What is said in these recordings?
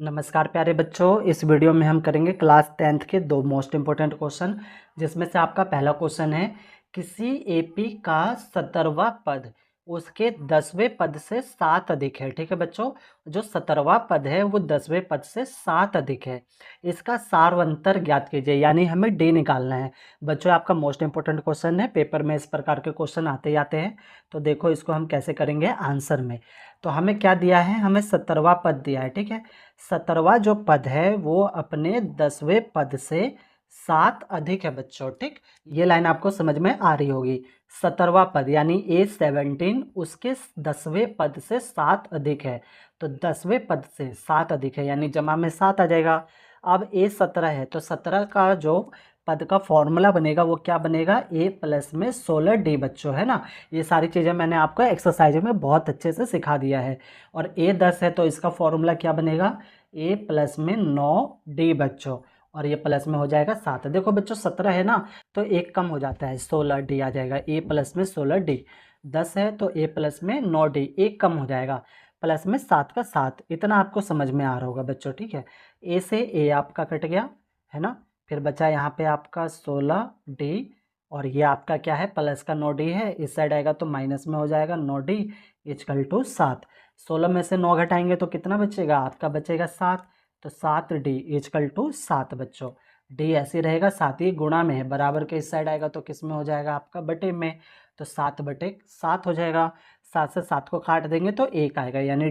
नमस्कार प्यारे बच्चों, इस वीडियो में हम करेंगे क्लास 10th के दो मोस्ट इम्पोर्टेंट क्वेश्चन। जिसमें से आपका पहला क्वेश्चन है, किसी एपी का 17वां पद उसके 10वें पद से 7 अधिक है। ठीक है बच्चों, जो 17वां पद है वो 10वें पद से 7 अधिक है। इसका सारवंतर ज्ञात कीजिए, यानी हमें डी निकालना है। बच्चों आपका मोस्ट इंपोर्टेंट क्वेश्चन है, पेपर में इस प्रकार के क्वेश्चन आते ही आते हैं। तो देखो इसको हम कैसे करेंगे आंसर में। तो हमें क्या दिया है, हमें 17वां पद दिया है। ठीक है, 17वां जो पद है वो अपने 10वें पद से 7 अधिक है बच्चों। ठीक, ये लाइन आपको समझ में आ रही होगी। 17वां पद यानी A17 उसके 10वें पद से 7 अधिक है। तो 10वें पद से 7 अधिक है यानी जमा में 7 आ जाएगा। अब A17 है तो 17 का जो पद का फॉर्मूला बनेगा वो क्या बनेगा, A प्लस में 16D बच्चों, है ना। ये सारी चीज़ें मैंने आपको एक्सरसाइज में बहुत अच्छे से सिखा दिया है। और A10 है तो इसका फॉर्मूला क्या बनेगा, A प्लस में 9D बच्चों, और ये प्लस में हो जाएगा 7। देखो बच्चों 17 है ना, तो एक कम हो जाता है 16D आ जाएगा। A प्लस में 16D, 10 है तो A प्लस में 9D, एक कम हो जाएगा, प्लस में 7 का 7। इतना आपको समझ में आ रहा होगा बच्चों। ठीक है, A से A आपका कट गया, है ना। फिर बचा यहाँ पे आपका 16D, और ये आपका क्या है, प्लस का 9D है, इस साइड आएगा तो माइनस में हो जाएगा 9D इक्वल टू 7। 16 में से 9 घटाएंगे तो कितना बचेगा, आपका बचेगा 7। तो 7D इक्वल टू 7 बच्चों। D ऐसे रहेगा, 7 ही गुणा में है, बराबर के इस साइड आएगा तो किस में हो जाएगा, आपका बटे में। तो 7/7 हो जाएगा। 7 से 7 को काट देंगे तो 1 आएगा, यानी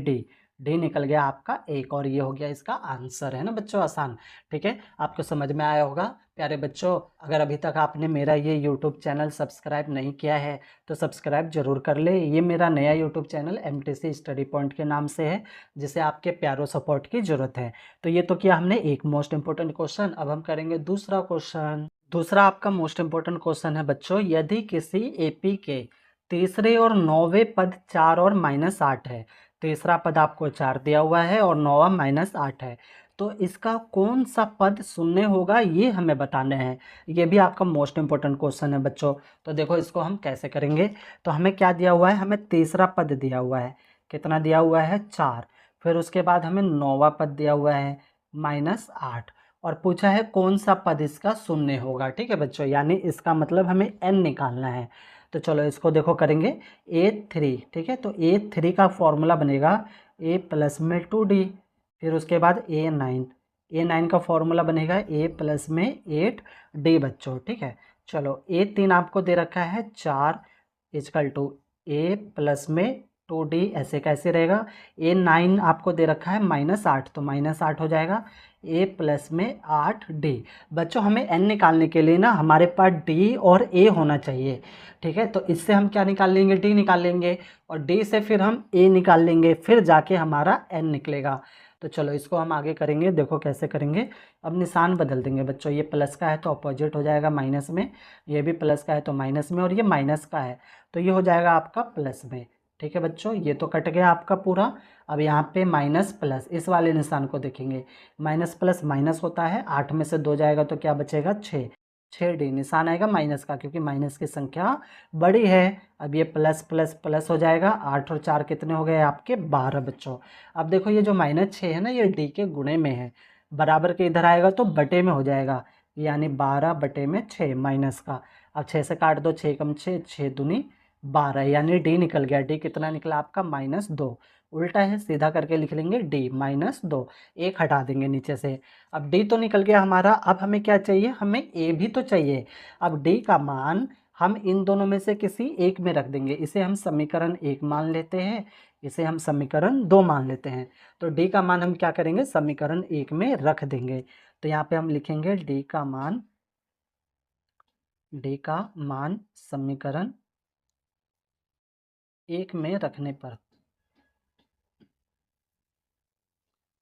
डी निकल गया आपका 1, और ये हो गया इसका आंसर, है ना बच्चों, आसान। ठीक है, आपको समझ में आया होगा प्यारे बच्चों। अगर अभी तक आपने मेरा ये यूट्यूब चैनल सब्सक्राइब नहीं किया है तो सब्सक्राइब जरूर कर ले। ये मेरा नया YouTube channel MTC study point के नाम से है, जिसे आपके प्यारो सपोर्ट की ज़रूरत है। तो ये तो किया हमने एक मोस्ट इंपॉर्टेंट क्वेश्चन। अब हम करेंगे दूसरा क्वेश्चन। दूसरा आपका मोस्ट इंपॉर्टेंट क्वेश्चन है बच्चों, यदि किसी एपी के तीसरे और 9वें पद 4 और -8 है। तीसरा पद आपको 4 दिया हुआ है और 9वां -8 है, तो इसका कौन सा पद शून्य होगा ये हमें बताने हैं। ये भी आपका मोस्ट इंपॉर्टेंट क्वेश्चन है बच्चों। तो देखो इसको हम कैसे करेंगे। तो हमें क्या दिया हुआ है, हमें तीसरा पद दिया हुआ है, कितना दिया हुआ है, 4। फिर उसके बाद हमें 9वां पद दिया हुआ है -8, और पूछा है कौन सा पद इसका शून्य होगा। ठीक है बच्चों, यानी इसका मतलब हमें n निकालना है। तो चलो इसको देखो करेंगे। A3, ठीक है, तो A3 का फॉर्मूला बनेगा A प्लस में 2D। फिर उसके बाद A9 का फॉर्मूला बनेगा A प्लस में 8D बच्चों। ठीक है, चलो A3 आपको दे रखा है 4 इजकल टू A प्लस में 2D, ऐसे कैसे रहेगा। A9 आपको दे रखा है -8, तो -8 हो जाएगा। A प्लस में 8D बच्चों, हमें n निकालने के लिए ना हमारे पास D और A होना चाहिए। ठीक है, तो इससे हम क्या निकाल लेंगे, D निकाल लेंगे, और D से फिर हम A निकाल लेंगे, फिर जाके हमारा n निकलेगा। तो चलो इसको हम आगे करेंगे, देखो कैसे करेंगे। अब निशान बदल देंगे बच्चों, ये प्लस का है तो अपोजिट हो जाएगा माइनस में, ये भी प्लस का है तो माइनस में, और ये माइनस का है तो ये हो जाएगा आपका प्लस में। ठीक है बच्चों, ये तो कट गया आपका पूरा। अब यहाँ पे माइनस प्लस, इस वाले निशान को देखेंगे, माइनस प्लस माइनस होता है, 8 में से 2 जाएगा तो क्या बचेगा, 6D निशान आएगा माइनस का, क्योंकि माइनस की संख्या बड़ी है। अब ये प्लस प्लस प्लस हो जाएगा, 8 और 4 कितने हो गए आपके, 12 बच्चों। अब देखो ये जो -6 है ना, ये D के गुणे में है, बराबर के इधर आएगा तो बटे में हो जाएगा, यानी 12/6 माइनस का। अब 6 से काट दो, 6 कम 6, 6 दूनी 12, यानी D निकल गया। D कितना निकला आपका, -2। उल्टा है, सीधा करके लिख लेंगे D -2, एक हटा देंगे नीचे से। अब D तो निकल गया हमारा, अब हमें क्या चाहिए, हमें A भी तो चाहिए। अब D का मान हम इन दोनों में से किसी एक में रख देंगे, इसे हम समीकरण 1 मान लेते हैं, इसे हम समीकरण 2 मान लेते हैं। तो D का मान हम क्या करेंगे, समीकरण 1 में रख देंगे। तो यहाँ पे हम लिखेंगे D का मान समीकरण 1 में रखने पर।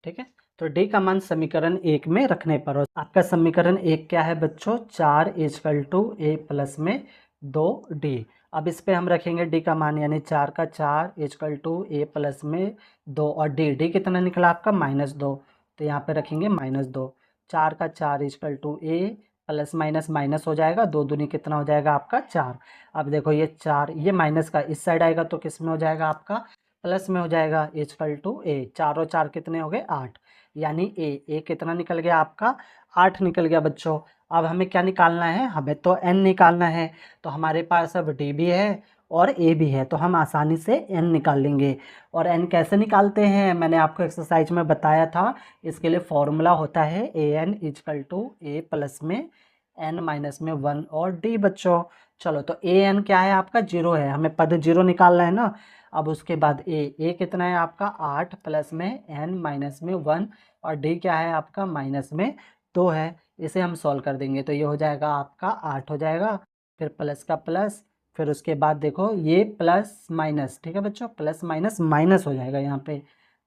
ठीक है, तो D का मान समीकरण 1 में रखने पर, और आपका समीकरण 1 क्या है बच्चों, 4 इजकल टू A प्लस में 2D। अब इस पे हम रखेंगे D का मान, यानी 4 का 4 इजकल टू A प्लस में 2, और D कितना निकला आपका, -2, तो यहाँ पे रखेंगे -2। 4 का 4 equal to A plus minus minus हो जाएगा, 2 दूनी कितना हो जाएगा आपका, 4। अब देखो ये 4, ये माइनस का इस साइड आएगा तो किस में हो जाएगा आपका, प्लस में हो जाएगा, इजकल टू A। 4 और 4 कितने हो गए, 8, यानी ए कितना निकल गया आपका 8 निकल गया बच्चों। अब हमें क्या निकालना है, हमें तो n निकालना है। तो हमारे पास अब d भी है और a भी है, तो हम आसानी से n निकाल लेंगे। और n कैसे निकालते हैं मैंने आपको एक्सरसाइज में बताया था। इसके लिए फॉर्मूला होता है an equal to a plus में n माइनस में 1 और d बच्चों। चलो तो an क्या है आपका 0 है, हमें पद 0 निकालना है ना। अब उसके बाद a कितना है आपका 8 प्लस में n माइनस में 1 और d क्या है आपका माइनस में 2 है। इसे हम सॉल्व कर देंगे तो ये हो जाएगा आपका 8 हो जाएगा, फिर प्लस का प्लस, फिर उसके बाद देखो ये प्लस माइनस, ठीक है बच्चों, प्लस माइनस माइनस हो जाएगा यहाँ पे।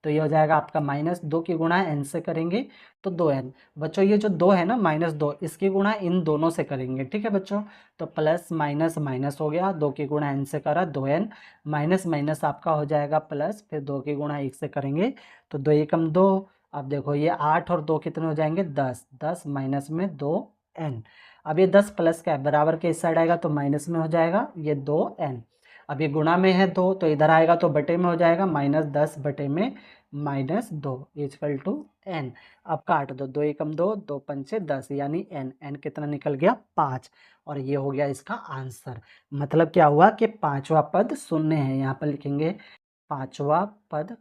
तो ये हो जाएगा आपका -2 की गुणा n से करेंगे तो 2n। बच्चों ये जो 2 है ना -2, इसकी गुणा इन दोनों से करेंगे, ठीक है बच्चों। तो प्लस माइनस माइनस हो गया, 2 की गुणा n से करा 2n, माइनस माइनस आपका हो जाएगा प्लस, फिर 2 की गुणा 1 से करेंगे तो 2 एकम 2। अब देखो ये 8 और 2 कितने हो जाएंगे 10, 10 माइनस में 2n। अब ये 10 प्लस का है, बराबर के इस साइड आएगा तो माइनस में हो जाएगा ये 2n। अब ये गुणा में है 2 तो इधर आएगा तो बटे में हो जाएगा -10 बटे में -2 इजकल टू n। अब काट दो, 2 एकम 2, 2 पंचे 10 यानी n कितना निकल गया 5। और ये हो गया इसका आंसर। मतलब क्या हुआ कि पांचवा पद शून्य है, यहाँ पर लिखेंगे पांचवा पद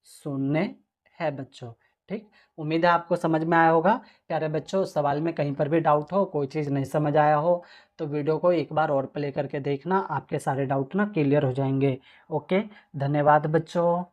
शून्य है बच्चों। ठीक, उम्मीद है आपको समझ में आया होगा। प्यारे बच्चों, सवाल में कहीं पर भी डाउट हो, कोई चीज़ नहीं समझ आया हो तो वीडियो को एक बार और प्ले करके देखना, आपके सारे डाउट ना क्लियर हो जाएंगे। ओके, धन्यवाद बच्चों।